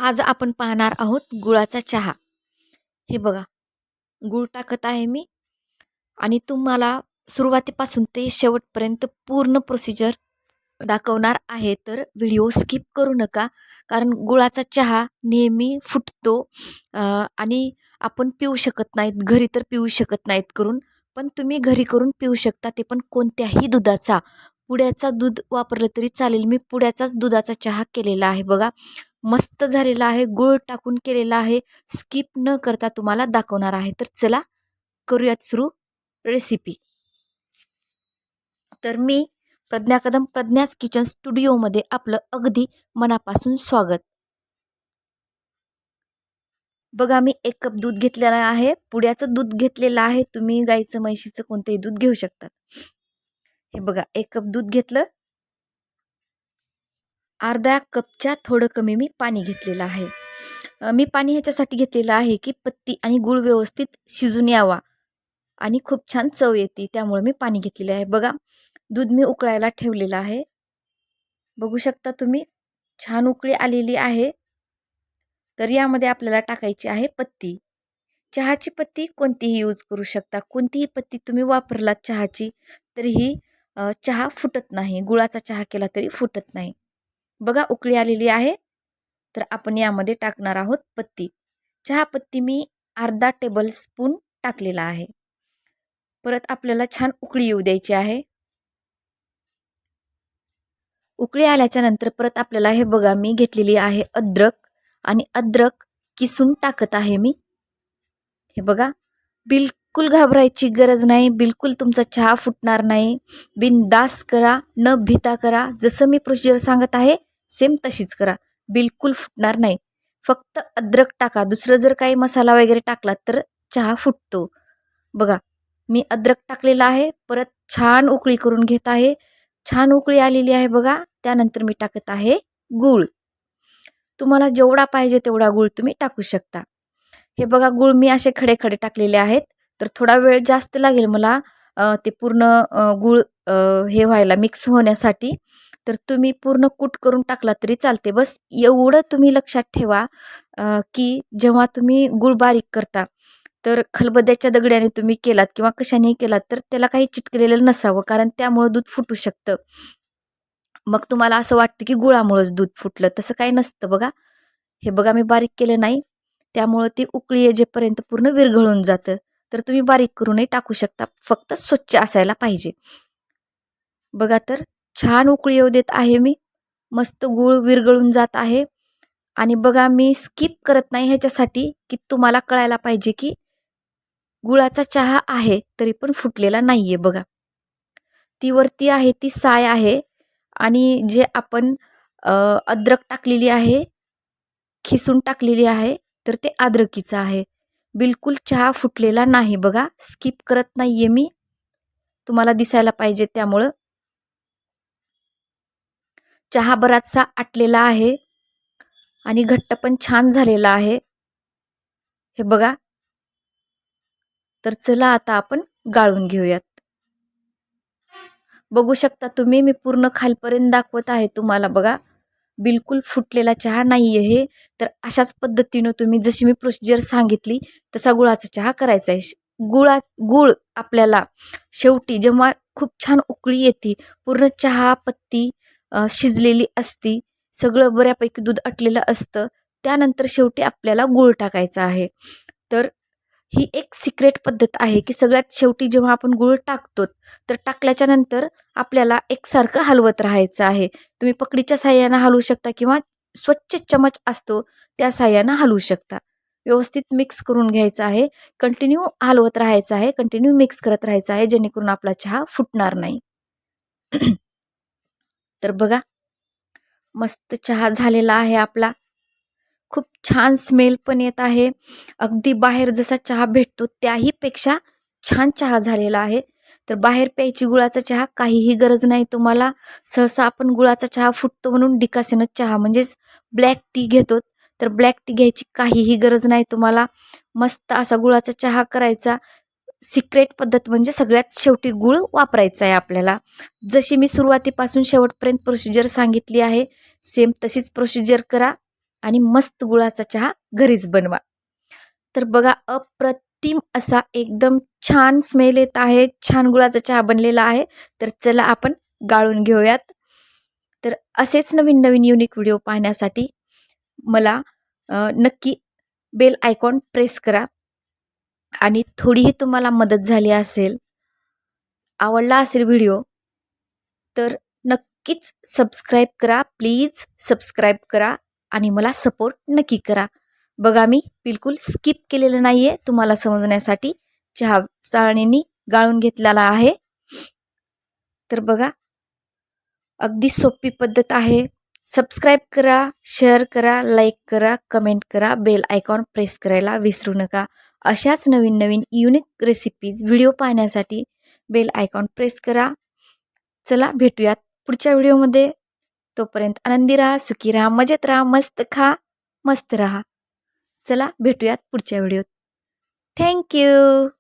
आज आपण पाहणार आहोत गुळाचा चहा. हे बघा, गूळ टाकत आहे मी आणि तुम्हाला सुरुवातीपासून ते शेवटपर्यंत पूर्ण प्रोसिजर दाखवणार आहे. तर व्हिडिओ स्किप करू नका, कारण गुळाचा चहा नेहमी फुटतो आणि आपण पिऊ शकत नाहीत. घरी तर पिऊ शकत नाहीत करून, पण तुम्ही घरी करून पिऊ शकता. ते पण कोणत्याही दुधाचा. पुड्याचा दूध वापरलं तरी चालेल. मी पुड्याचाच दुधाचा चहा केलेला आहे बघा. मस्त झालेला आहे. गूळ टाकून केलेला आहे. स्किप न करता तुम्हाला दाखवणार आहे. तर चला करूयात सुरू रेसिपी. तर मी प्रज्ञा कदम, प्रज्ञाच किचन स्टुडिओमध्ये आपलं अगदी मनापासून स्वागत. बघा, मी 1 कप दूध घेतलेलं आहे. पुड्याचं दूध घेतलेलं आहे. तुम्ही गाईचं, म्हशीचं कोणतंही दूध घेऊ शकतात. हे बघा, 1 कप दूध घेतलं. अर्धा कपच्या थोडं कमी मी पाणी घेतलेलं आहे. मी पाणी ह्याच्यासाठी घेतलेलं आहे की पत्ती आणि गूळ व्यवस्थित शिजून यावा आणि खूप छान चव येते, त्यामुळे मी पाणी घेतलेलं आहे. बघा, दूध मी उकळायला ठेवलेलं आहे. बघू शकता तुम्ही, छान उकळी आलेली आहे. तर यामध्ये आपल्याला टाकायची आहे पत्ती. चहाची पत्ती कोणतीही यूज करू शकता. कोणतीही पत्ती तुम्ही वापरलात चहाची तरीही चहा फुटत नाही. गुळाचा चहा केला तरी फुटत नाही. बघा, उकळी आलेली आहे. तर आपण यामध्ये टाकणार आहोत पत्ती. चहापत्ती मी अर्धा टेबलस्पून टाकलेला आहे. परत आपल्याला छान उकळी येऊ द्यायची आहे. उकळी आल्याच्या नंतर परत आपल्याला हे बघा, मी घेतलेली आहे अद्रक आणि अद्रक किसून टाकत आहे मी. हे बघा, बिलकुल घाबरायची गरज नाही. बिलकुल तुमचा चहा फुटणार नाही. बिनधास्त करा, न भिता करा. जसं मी प्रोसिजर सांगत आहे सेम तशीच करा. बिलकुल फुटणार नाही. फक्त अद्रक टाका. दुसरं जर काही मसाला वगैरे टाकला तर चहा फुटतो. बघा, मी अद्रक टाकलेला आहे. परत छान उकळी करून घेत आहे. छान उकळी आलेली आहे बघा. त्यानंतर मी टाकत आहे गूळ. तुम्हाला जेवढा पाहिजे तेवढा गूळ तुम्ही टाकू शकता. हे बघा, गूळ मी असे खडे खडे टाकलेले आहेत. तर थोडा वेळ जास्त लागेल मला ते पूर्ण गूळ हे व्हायला, मिक्स होण्यासाठी. तर तुम्ही पूर्ण कूट करून टाकला तरी चालते. बस एवढं तुम्ही लक्षात ठेवा की जेव्हा तुम्ही गूळ बारीक करता तर खलबत्त्याच्या दगड्याने तुम्ही केलात किंवा कशानेही केलात तर त्याला काही चिटकलेलं नसावं, कारण त्यामुळं दूध फुटू शकतं. मग तुम्हाला असं वाटतं की गुळामुळंच दूध फुटलं. तसं काही नसतं बघा. हे बघा, मी बारीक केलं नाही, त्यामुळं ती उकळी येजेपर्यंत पूर्ण विरघळून जातं. तर तुम्ही बारीक करूनही टाकू शकता, फक्त स्वच्छ असायला पाहिजे. बघा, तर छान उकळी येऊ देत आहे मी. मस्त गूळ विरघळून जात आहे. आणि बघा, मी स्किप करत नाही ह्याच्यासाठी की तुम्हाला कळायला पाहिजे की गुळाचा चहा आहे तरी पण फुटलेला नाही आहे. बघा, ती वरती आहे ती साय आहे आणि जे आपण अद्रक टाकलेली आहे, खिसून टाकलेली आहे, तर ते अद्रकीचं आहे. बिलकुल चहा फुटलेला नाही. बघा, स्किप करत नाहीये मी, तुम्हाला दिसायला पाहिजे त्यामुळं. चहा बराचसा आटलेला आहे आणि घट्ट पण छान झालेला आहे. हे बघा, तर चला आता आपण गाळून घेऊयात. बघू शकता तुम्ही, मी पूर्ण खालपर्यंत दाखवत आहे तुम्हाला. बघा, बिलकुल फुटलेला चहा नाही आहे हे. तर अशाच पद्धतीनं तुम्ही जशी मी प्रोसिजर सांगितली तसा गुळाचा चहा करायचा आहे. गूळ आपल्याला शेवटी जेव्हा खूप छान उकळी येते, पूर्ण चहा पत्ती शिजलेली असती, सगळं बऱ्यापैकी दूध आटलेलं असतं, त्यानंतर शेवटी आपल्याला गूळ टाकायचा आहे. तर ही एक सिक्रेट पद्धत आहे की सगळ्यात शेवटी जेव्हा आपण गूळ टाकतो तर टाकल्याच्या नंतर आपल्याला एकसारखं हलवत राहायचं आहे. तुम्ही पकडीच्या साहाय्यानं हलवू शकता किंवा स्वच्छ चमच असतो त्या साहाय्यानं हलवू शकता. व्यवस्थित मिक्स करून घ्यायचं आहे. कंटिन्यू हलवत राहायचं आहे. कंटिन्यू मिक्स करत राहायचं आहे, जेणेकरून आपला चहा फुटणार नाही. तर बघा, मस्त चहा झालेला आहे आपला. खूप छान स्मेल पण येत आहे. अगदी बाहेर जसा चहा भेटतो त्याही पेक्षा छान चहा झालेला आहे. तर बाहेर प्यायची गुळाचा चहा काहीही गरज नाही तुम्हाला. सहसा आपण गुळाचा चहा फुटतो म्हणून डिकाशनच चहा म्हणजेच ब्लॅक टी घेतो. तर ब्लॅक टी घ्यायची काहीही गरज नाही तुम्हाला. मस्त असा गुळाचा चहा करायचा. सिक्रेट पद्धत म्हणजे सगळ्यात शेवटी गूळ वापरायचा आहे आपल्याला. जशी मी सुरुवातीपासून शेवटपर्यंत प्रोसिजर सांगितली आहे, सेम तशीच प्रोसिजर करा. आणि मस्त गुळाचा चहा घरीच बनवा. तर बघा अप्रतिम असा एकदम छान स्मेल येत आहे. छान गुळाचा चहा बनलेला आहे. तर चला आपण गाळून घेऊयात. तर असेच नवीन नवीन युनिक व्हिडिओ पाहण्यासाठी मला नक्की बेल आयकॉन प्रेस करा. आणि थोडीही तुम्हाला मदत झाली असेल, आवडला असेल व्हिडिओ, तर नक्कीच सबस्क्राईब करा. प्लीज सबस्क्राईब करा आणि मला सपोर्ट नक्की करा. बघा मी बिलकुल स्किप केलेलं नाही आहे. तुम्हाला समजण्यासाठी चहा चाळणीने गाळून घेतलेला आहे. तर बघा अगदी सोपी पद्धत आहे. सबस्क्राईब करा, शेअर करा, लाईक करा, कमेंट करा, बेल आयकॉन प्रेस करायला विसरू नका. अशाच नवीन नवीन युनिक रेसिपीज व्हिडिओ पाहण्यासाठी बेल आयकॉन प्रेस करा. चला भेटूयात पुढच्या व्हिडिओमध्ये. तोपर्यंत आनंदी राहा, सुखी राहा, मजेत राहा, मस्त खा, मस्त राहा. चला भेटूयात पुढच्या व्हिडिओत. थँक्यू.